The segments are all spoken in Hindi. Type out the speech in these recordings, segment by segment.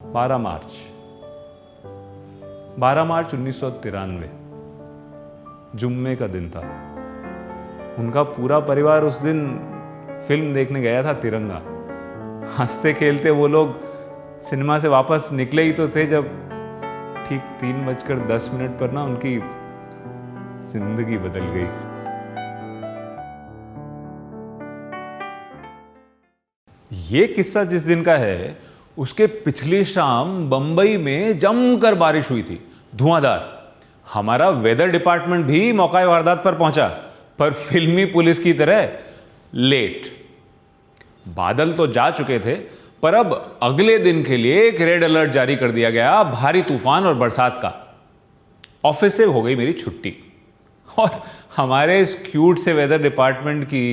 12 मार्च 12 मार्च 1993 जुम्मे का दिन था। उनका पूरा परिवार उस दिन फिल्म देखने गया था तिरंगा। हंसते खेलते वो लोग सिनेमा से वापस निकले ही तो थे जब ठीक 3:10 पर ना उनकी जिंदगी बदल गई। ये किस्सा जिस दिन का है उसके पिछली शाम बंबई में जमकर बारिश हुई थी, धुआंधार। हमारा वेदर डिपार्टमेंट भी मौका वारदात पर पहुंचा, पर फिल्मी पुलिस की तरह लेट। बादल तो जा चुके थे, पर अब अगले दिन के लिए एक रेड अलर्ट जारी कर दिया गया, भारी तूफान और बरसात का। ऑफिस से हो गई मेरी छुट्टी और हमारे इस क्यूट से वेदर डिपार्टमेंट की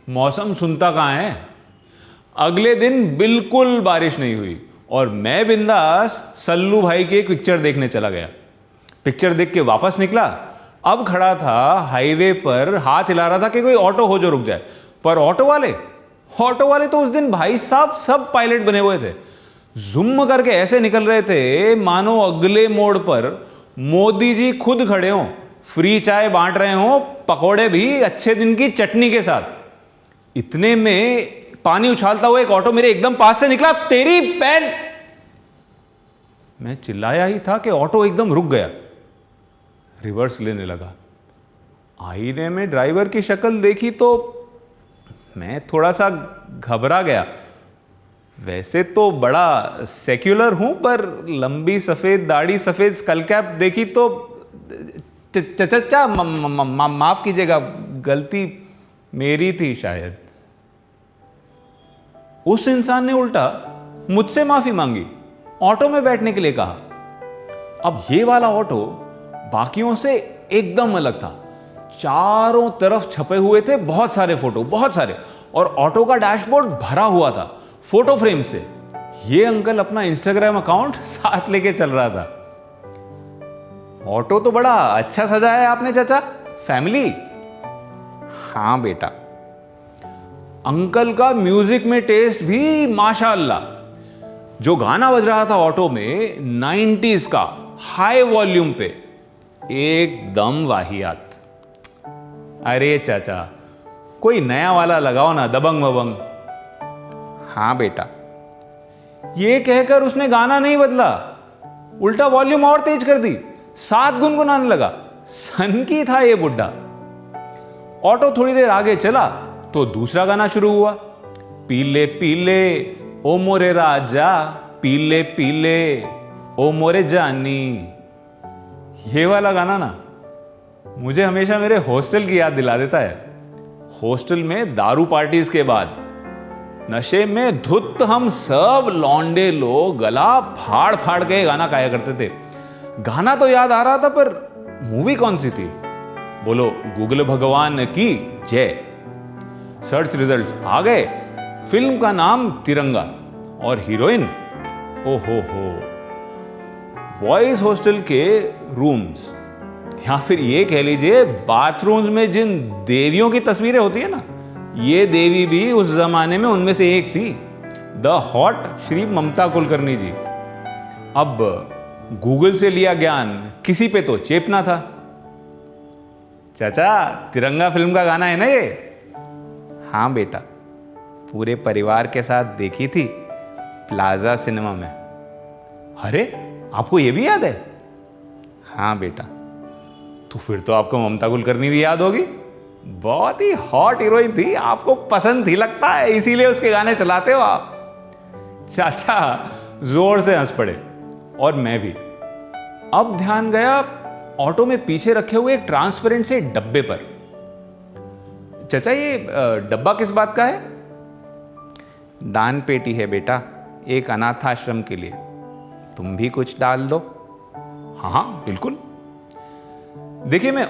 मौसम सुनता कहाँ है। अगले दिन बिल्कुल बारिश नहीं हुई और मैं बिंदास सल्लू भाई की एक पिक्चर देखने चला गया। पिक्चर देख के वापस निकला, अब खड़ा था हाईवे पर, हाथ हिला रहा था कि कोई ऑटो हो जो रुक जाए। पर ऑटो वाले तो उस दिन भाई साहब सब पायलट बने हुए थे। जुम करके ऐसे निकल रहे थे मानो अगले मोड़ पर मोदी जी खुद खड़े हों, फ्री चाय बांट रहे हों, पकौड़े भी अच्छे दिन की चटनी के साथ। इतने में पानी उछालता हुआ एक ऑटो मेरे एकदम पास से निकला। तेरी पैन! मैं चिल्लाया ही था कि ऑटो एकदम रुक गया, रिवर्स लेने लगा। आईने में ड्राइवर की शक्ल देखी तो मैं थोड़ा सा घबरा गया। वैसे तो बड़ा सेक्युलर हूं, पर लंबी सफेद दाढ़ी, सफेद स्कल कैप देखी तो चचा माफ कीजिएगा, गलती मेरी थी शायद। उस इंसान ने उल्टा मुझसे माफी मांगी, ऑटो में बैठने के लिए कहा। अब ये वाला ऑटो बाकियों से एकदम अलग था। चारों तरफ छपे हुए थे बहुत सारे फोटो, बहुत सारे, और ऑटो का डैशबोर्ड भरा हुआ था फोटो फ्रेम से। ये अंकल अपना इंस्टाग्राम अकाउंट साथ लेके चल रहा था। ऑटो तो बड़ा अच्छा सजाया है आपने चाचा, फैमिली? हाँ बेटा। अंकल का म्यूजिक में टेस्ट भी माशाअल्लाह। जो गाना बज रहा था ऑटो में 90s का, हाई वॉल्यूम पे, एकदम वाहियात। अरे चाचा कोई नया वाला लगाओ ना, दबंग वबंग। हाँ बेटा। ये कहकर उसने गाना नहीं बदला, उल्टा वॉल्यूम और तेज कर दी, साथ गुनगुनाने लगा। सनकी था ये बुड्ढा। ऑटो थोड़ी देर आगे चला तो दूसरा गाना शुरू हुआ। पीले पीले ओ मोरे राजा, पीले पीले ओ मोरे जानी। ये वाला गाना ना मुझे हमेशा मेरे हॉस्टल की याद दिला देता है। हॉस्टल में दारू पार्टीज के बाद नशे में धुत हम सब लौंडे लोग गला फाड़ फाड़ के गाना गाया करते थे। गाना तो याद आ रहा था, पर मूवी कौन सी थी? बोलो गूगल भगवान की जय। सर्च रिजल्ट्स आ गए, फिल्म का नाम तिरंगा और हीरोइन ओहो हो, बॉयज हॉस्टल के रूम्स, या फिर ये कह लीजिए बाथरूम्स में जिन देवियों की तस्वीरें होती है ना, ये देवी भी उस जमाने में उनमें से एक थी, द हॉट श्री ममता कुलकर्णी जी। अब गूगल से लिया ज्ञान किसी पे तो चेपना था। चाचा तिरंगा फिल्म का गाना है ना ये? हाँ बेटा, पूरे परिवार के साथ देखी थी प्लाजा सिनेमा में। अरे आपको ये भी याद है? हाँ बेटा। तो फिर तो आपको ममता कुलकर्णी भी याद होगी। बहुत ही हॉट हीरोइन थी, आपको पसंद थी लगता है, इसीलिए उसके गाने चलाते हो आप। चाचा जोर से हंस पड़े और मैं भी। अब ध्यान गया ऑटो में पीछे रखे हुए एक ट्रांसपेरेंट से डब्बे पर। चाचा ये डब्बा किस बात का है? दान पेटी है बेटा, एक अनाथाश्रम के लिए, तुम भी कुछ डाल दो। हाँ हाँ बिल्कुल। देखिए मैं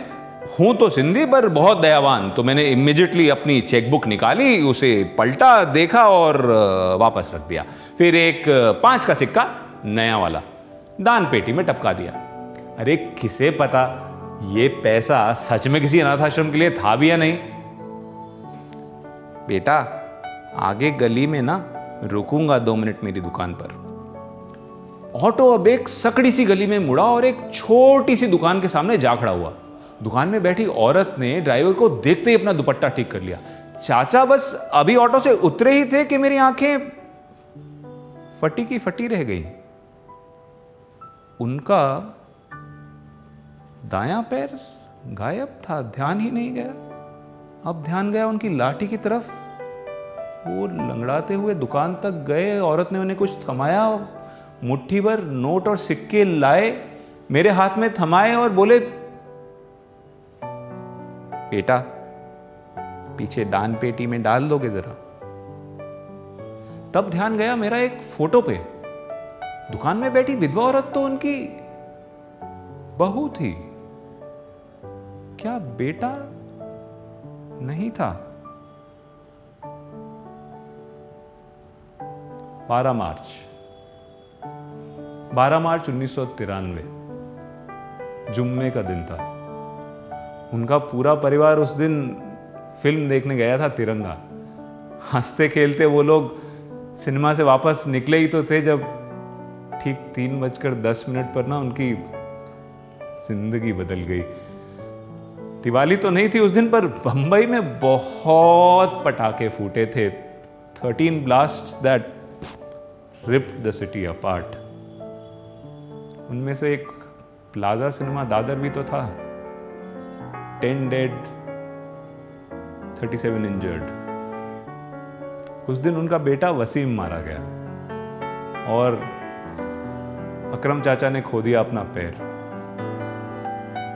हूं तो सिंधी पर बहुत दयावान, तो मैंने इमीडिएटली अपनी चेकबुक निकाली, उसे पलटा, देखा और वापस रख दिया। फिर एक 5 का सिक्का नया वाला दान पेटी में टपका दिया। अरे किसे पता ये पैसा सच में किसी अनाथाश्रम के लिए था भी या नहीं। बेटा आगे गली में ना रुकूंगा 2 मिनट मेरी दुकान पर। ऑटो अब एक सकड़ी सी गली में मुड़ा और एक छोटी सी दुकान के सामने जा खड़ा हुआ। दुकान में बैठी औरत ने ड्राइवर को देखते ही अपना दुपट्टा ठीक कर लिया। चाचा बस अभी ऑटो से उतरे ही थे कि मेरी आंखें फटी की फटी रह गई। उनका दायां पैर गायब था, ध्यान ही नहीं गया। अब ध्यान गया उनकी लाठी की तरफ। वो लंगड़ाते हुए दुकान तक गए। औरत ने उन्हें कुछ थमाया, मुट्ठी भर नोट और सिक्के लाए, मेरे हाथ में थमाए और बोले, बेटा पीछे दान पेटी में डाल दोगे जरा। तब ध्यान गया मेरा एक फोटो पे। दुकान में बैठी विधवा औरत तो उनकी बहू थी, क्या बेटा नहीं था? 12 मार्च 1993 जुम्मे का दिन था। उनका पूरा परिवार उस दिन फिल्म देखने गया था तिरंगा। हंसते खेलते वो लोग सिनेमा से वापस निकले ही तो थे जब ठीक 3:10 पर ना उनकी जिंदगी बदल गई। दिवाली तो नहीं थी उस दिन, पर बंबई में बहुत पटाखे फूटे थे। 13 blasts that ripped the city apart। उनमें से एक प्लाजा सिनेमा दादर भी तो था। 10 dead, 37 injured। उस दिन उनका बेटा वसीम मारा गया और अकरम चाचा ने खो दिया अपना पैर।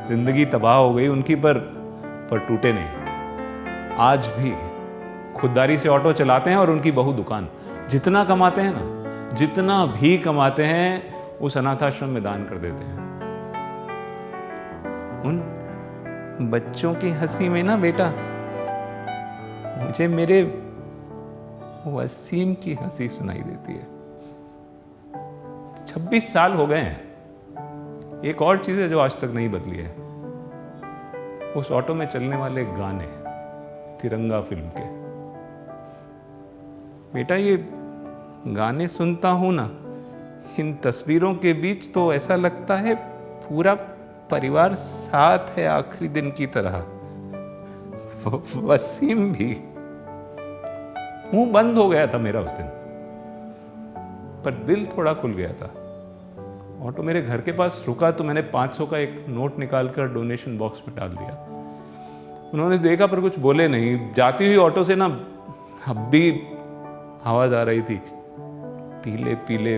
जिंदगी तबाह हो गई उनकी, पर टूटे नहीं। आज भी खुददारी से ऑटो चलाते हैं और उनकी बहू दुकान। जितना कमाते हैं ना, जितना भी कमाते हैं उस अनाथाश्रम में दान कर देते हैं। उन बच्चों की हंसी में ना बेटा, मुझे मेरे वसीम की हंसी सुनाई देती है। 26 साल हो गए हैं। एक और चीज है जो आज तक नहीं बदली है, उस ऑटो में चलने वाले गाने तिरंगा फिल्म के। बेटा ये गाने सुनता हूं ना, इन तस्वीरों के बीच तो ऐसा लगता है पूरा परिवार साथ है आखिरी दिन की तरह। वसीम भी। मुंह बंद हो गया था मेरा उस दिन, पर दिल थोड़ा खुल गया था। ऑटो मेरे घर के पास रुका तो मैंने 500 का एक नोट निकालकर डोनेशन बॉक्स में डाल दिया। उन्होंने देखा पर कुछ बोले नहीं। जाती हुई ऑटो से ना अब भी आवाज आ रही थी, पीले पीले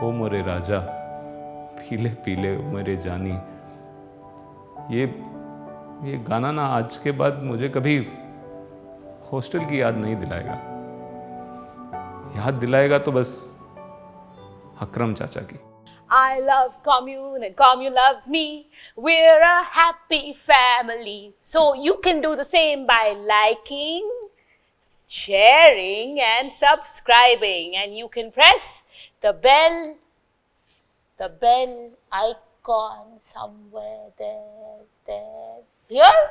ओ मोरे राजा, पीले पीले ओ मेरे जानी। ये गाना ना आज के बाद मुझे कभी हॉस्टल की याद नहीं दिलाएगा। याद दिलाएगा तो बस अकरम चाचा की। I love commune and commune loves me. We're a happy family. So you can do the same by liking, sharing and subscribing, and you can press the bell icon somewhere there. Here?